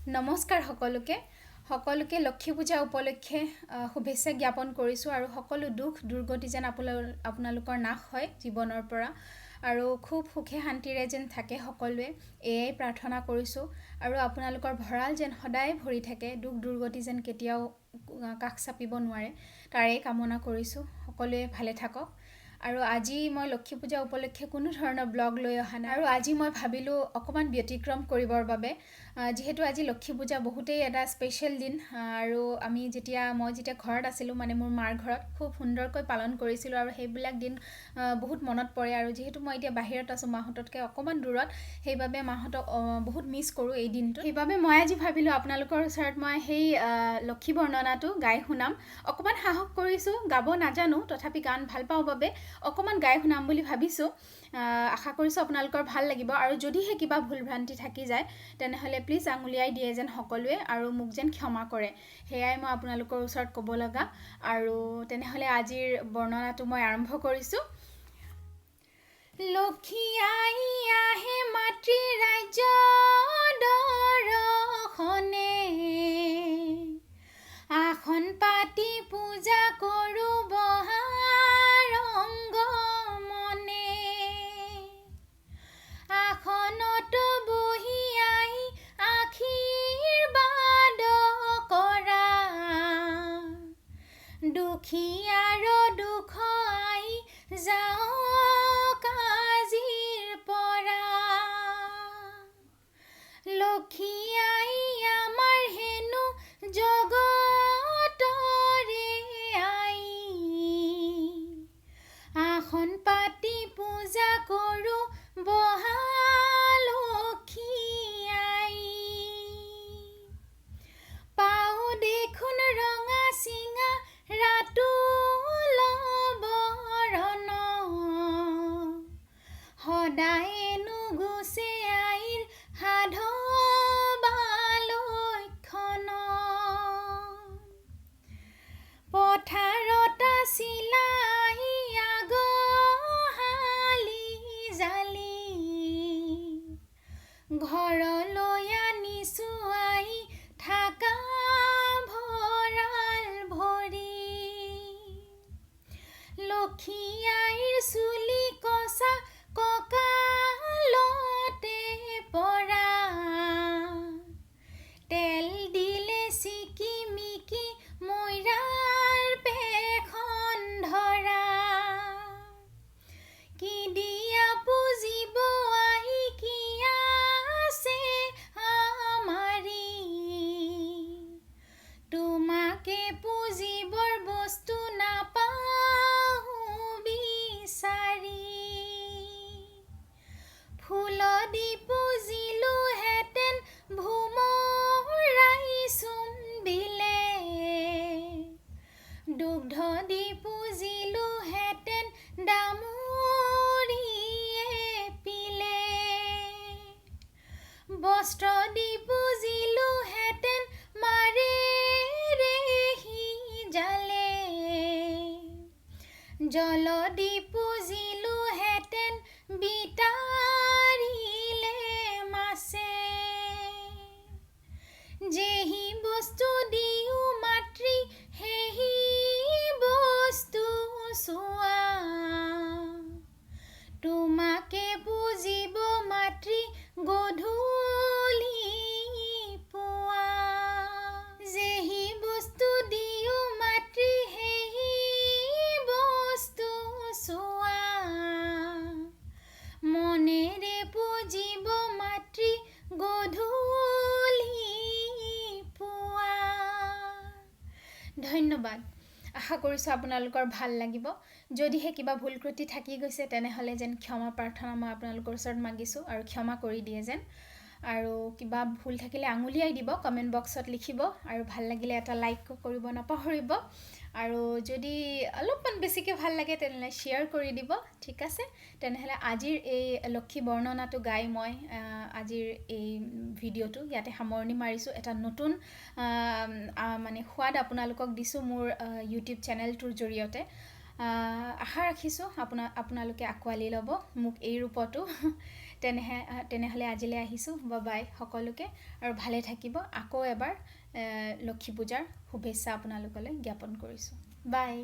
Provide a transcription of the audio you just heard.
নমস্কাৰ সকলোকে লক্ষ্মী পূজা উপলক্ষে শুভেচ্ছা জ্ঞাপন কৰিছোঁ আৰু সকলো দুখ দুৰ্গতি যেন আপোনালোকৰ নাশ হয় জীৱনৰ পৰা আৰু খুব সুখে শান্তিৰে যেন থাকে সকলোৱে এয়াই প্ৰাৰ্থনা কৰিছোঁ আৰু আপোনালোকৰ ভঁৰাল যেন সদায় ভৰি থাকে দুখ দুৰ্গতি যেন কেতিয়াও কাষ চাপিব নোৱাৰে তাৰেই কামনা কৰিছোঁ সকলোৱে ভালে থাকক আৰু আজি মই লক্ষ্মী পূজা উপলক্ষে কোনো ধৰণৰ ব্লগ লৈ অহা নাই আৰু আজি মই ভাবিলোঁ অকমান ব্যতিক্ৰম কৰিবৰ বাবে যেহেতু আজি লক্ষ্মী পূজা বহুতেই এটা স্পেশাল দিন আৰু মই যেতিয়া ঘৰত আছিলোঁ মানে মোৰ মাৰ ঘৰত খুব সুন্দৰকৈ পালন কৰিছিলোঁ আৰু সেইবিলাক দিন বহুত মনত পৰে আৰু যেহেতু মই এতিয়া বাহিৰত আছোঁ মাহঁততকৈ অকমান দূৰত সেইবাবে মাহঁতক বহুত মিছ কৰোঁ এই দিনটো সেইবাবে মই আজি ভাবিলোঁ আপোনালোকৰ ওচৰত মই সেই লক্ষ্মী বৰ্ণনাটো গাই শুনাম অকমান সাহস কৰিছোঁ গাব নাজানো তথাপি গান ভাল পাওঁ বাবে অকমান গাই শুনাম বুলি ভাবিছোঁ আশা কৰিছোঁ আপোনালোকৰ ভাল লাগিব আৰু যদিহে কিবা ভুল ভ্ৰান্তি থাকি যায় তেনেহলে প্লিজ আঙুলিয়াই দিয়ে যেন সকলোৱে আৰু মোক যেন ক্ষমা কৰে হেয়াই মই আপোনালোকৰ ওচৰত ক'ব লগা আৰু তেনেহলে আজিৰ বৰ্ণনাটো মই আৰম্ভ কৰিছোঁ লক্ষ্মী আই আহে মাতৃ ৰাজ্য দৰখনে আসন পাতি পূজা কৰোঁ বহাৰ অংগমনে আসনত বহি আই আশীৰ্বাদ কৰা দুখীয়াৰ দুখ আই যাওক আজিৰ পৰা লক্ষ্মী আই আমাৰ হেনো জগতৰে আই আসন পাতি পূজা কৰোঁ বহালক্ষ্মী আই পাওঁ দেখোন ৰঙা চিঙা ৰাতুল বৰণ সদায় নুগুচে আইৰ সাধৱা লক্ষণ পথাৰত আছিলা আহি আগহালি জালি ঘৰলৈ আনিছোঁ আহি থাকা ভঁৰাল ভৰি লক্ষ্মী আইৰ চুলি কচা কঁকালতে পৰা তেল দিলে চিকিমিকি মৈৰাৰ পেখন ধৰা কি দিয়া পুজিব আহি কি আছে আমাৰি তোমাকে পুজিবৰ বস্তু নাপাওঁ বিচাৰি ফুল দি পুজিলোঁ হেতেন ভোমৰাই চুম্বিলে দুগ্ধ দি পুজিলোঁ হেতেন ডামুৰিয়ে পিলে বস্ত্ৰ দি পুজিলোঁ হেতেন মাৰেৰে জালে জল দি পুজিলোঁ হেতেন বিতাৰিলে মাছে যেহি বস্তু দিওঁ মাতৃ সেহি বস্তু চোৱা তোমাকে পুজিব মাতৃ গধূলি পুৱা যেহি বস্তু দিওঁ মাতৃ সেহি বস্তু চোৱা মনেৰে পুজিব মাতৃ গধূলি পুৱা ধন্যবাদ আশা কৰিছোঁ আপোনালোকৰ ভাল লাগিব যদিহে কিবা ভুল ত্ৰুটি থাকি গৈছে তেনেহলে যেন ক্ষমা প্ৰাৰ্থনা মই আপোনালোকৰ ওচৰত মাগিছোঁ আৰু ক্ষমা কৰি দিয়ে যেন আৰু কিবা ভুল থাকিলে আঙুলিয়াই দিব কমেণ্ট বক্সত লিখিব আৰু ভাল লাগিলে এটা লাইক কৰিব নাপাহৰিব আৰু যদি অলপমান বেছিকৈ ভাল লাগে তেনেহলে শ্বেয়াৰ কৰি দিব ঠিক আছে তেনেহলে আজিৰ এই লক্ষ্মী বৰ্ণনাটো গাই মই আজিৰ এই ভিডিঅ'টো ইয়াতে সামৰণি মাৰিছোঁ এটা নতুন মানে সোৱাদ আপোনালোকক দিছোঁ মোৰ ইউটিউব চেনেলটোৰ জৰিয়তে আশা ৰাখিছোঁ আপোনালোকে আঁকোৱালি ল'ব মোক এই ৰূপতো তেনেহ'লে আজিলৈ আহিছোঁ। বাই সকলোকে, আৰু ভালে থাকিব। আকৌ এবাৰ লক্ষী পূজাৰ শুভেচ্ছা আপোনালোকলৈ জ্ঞাপন কৰিছোঁ। বাই।